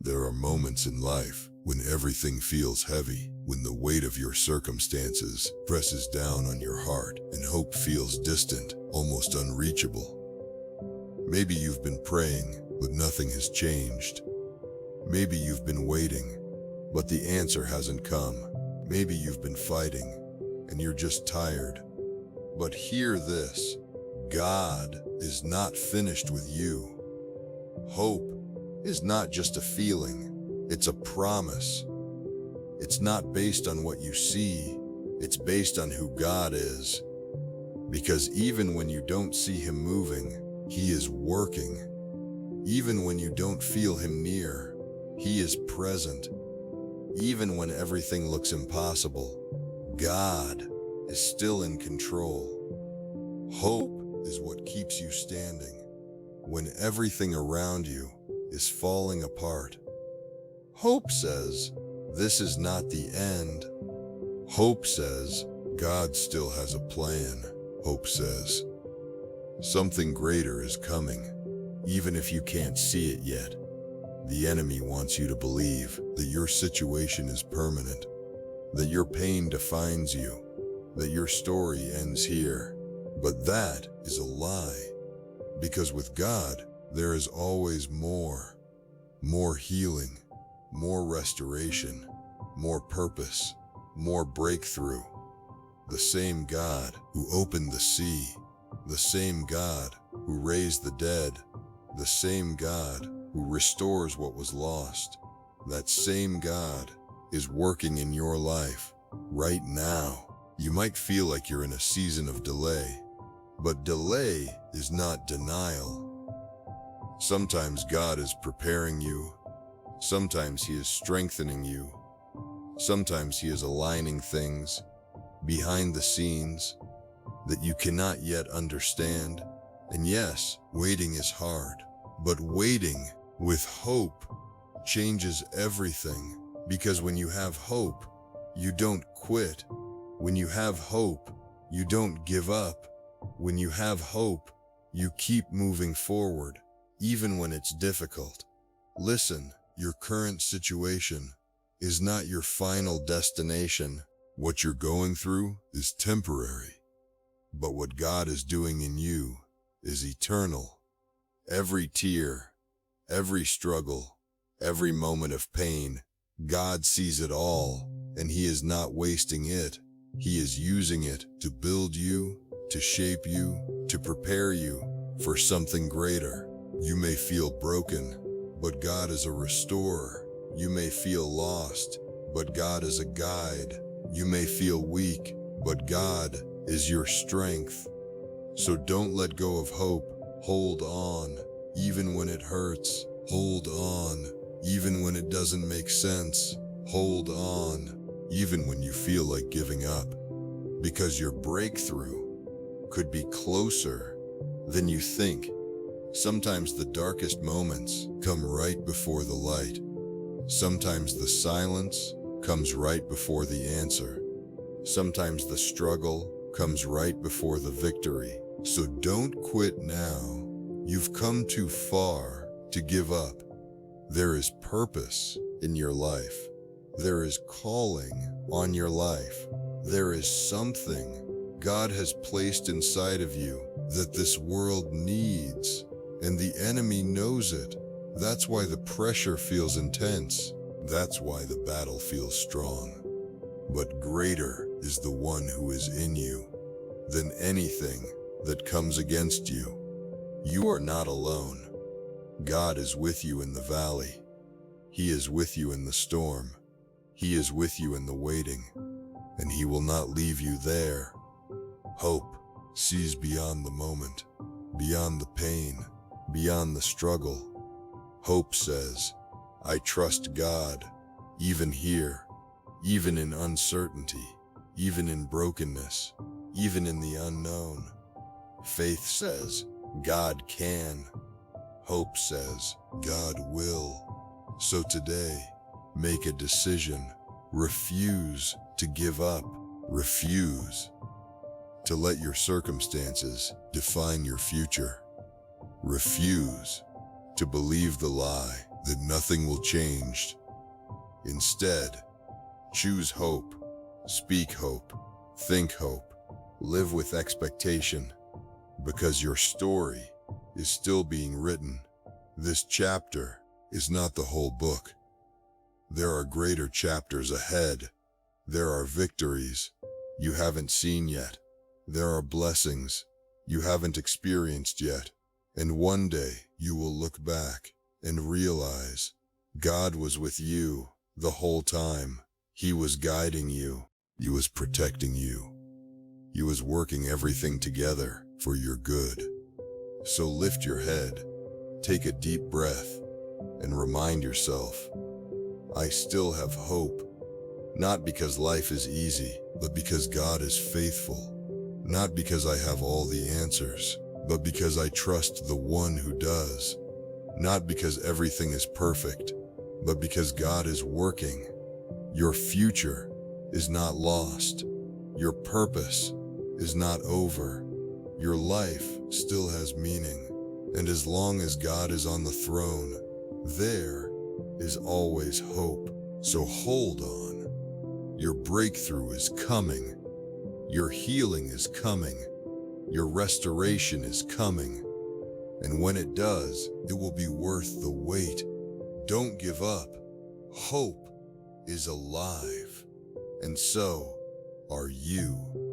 There are moments in life when everything feels heavy, when the weight of your circumstances presses down on your heart and hope feels distant, almost unreachable. Maybe you've been praying, but nothing has changed. Maybe you've been waiting, but the answer hasn't come. Maybe you've been fighting, and you're just tired. But hear this, God is not finished with you. Hope is not just a feeling, it's a promise. It's not based on what you see, it's based on who God is. Because even when you don't see Him moving, He is working. Even when you don't feel Him near, He is present. Even when everything looks impossible, God is still in control. Hope is what keeps you standing when everything around you is falling apart. Hope says, this is not the end. Hope says, God still has a plan. Hope says, something greater is coming, even if you can't see it yet. The enemy wants you to believe that your situation is permanent, that your pain defines you, that your story ends here. But that is a lie, because with God, there is always more. More healing, more restoration, more purpose, more breakthrough. The same God who opened the sea, the same God who raised the dead, the same God who restores what was lost, that same God is working in your life right now. You might feel like you're in a season of delay, but delay is not denial. Sometimes God is preparing you. Sometimes He is strengthening you. Sometimes He is aligning things behind the scenes that you cannot yet understand. And yes, waiting is hard, but waiting with hope changes everything. Because when you have hope, you don't quit. When you have hope, you don't give up. When you have hope, you keep moving forward, even when it's difficult. Listen, your current situation is not your final destination. What you're going through is temporary, but what God is doing in you is eternal. Every tear, every struggle, every moment of pain, God sees it all, and He is not wasting it. He is using it to build you, to shape you, to prepare you for something greater. You may feel broken, but God is a restorer. You may feel lost, but God is a guide. You may feel weak, but God is your strength. So don't let go of hope. Hold on, even when it hurts. Hold on, even when it doesn't make sense. Hold on, even when you feel like giving up. Because your breakthrough could be closer than you think. Sometimes the darkest moments come right before the light. Sometimes the silence comes right before the answer. Sometimes the struggle comes right before the victory. So don't quit now. You've come too far to give up. There is purpose in your life. There is calling on your life. There is something God has placed inside of you that this world needs, and the enemy knows it. That's why the pressure feels intense. That's why the battle feels strong. But greater is the one who is in you than anything that comes against you. You are not alone. God is with you in the valley. He is with you in the storm. He is with you in the waiting, and He will not leave you there. Hope sees beyond the moment, beyond the pain, beyond the struggle. Hope says, I trust God, even here, even in uncertainty, even in brokenness, even in the unknown. Faith says, God can. Hope says, God will. So today, make a decision. Refuse to give up. Refuse to let your circumstances define your future. Refuse to believe the lie that nothing will change. Instead, choose hope, speak hope, think hope, live with expectation, because your story is still being written. This chapter is not the whole book. There are greater chapters ahead. There are victories you haven't seen yet. There are blessings you haven't experienced yet. And one day you will look back and realize God was with you the whole time. He was guiding you. He was protecting you. He was working everything together for your good. So lift your head, take a deep breath, and remind yourself, I still have hope. Not because life is easy, but because God is faithful. Not because I have all the answers, but because I trust the one who does. Not because everything is perfect, but because God is working. Your future is not lost. Your purpose is not over. Your life still has meaning. And as long as God is on the throne, there is always hope. So hold on. Your breakthrough is coming. Your healing is coming. Your restoration is coming. And when it does, it will be worth the wait. Don't give up. Hope is alive. And so are you.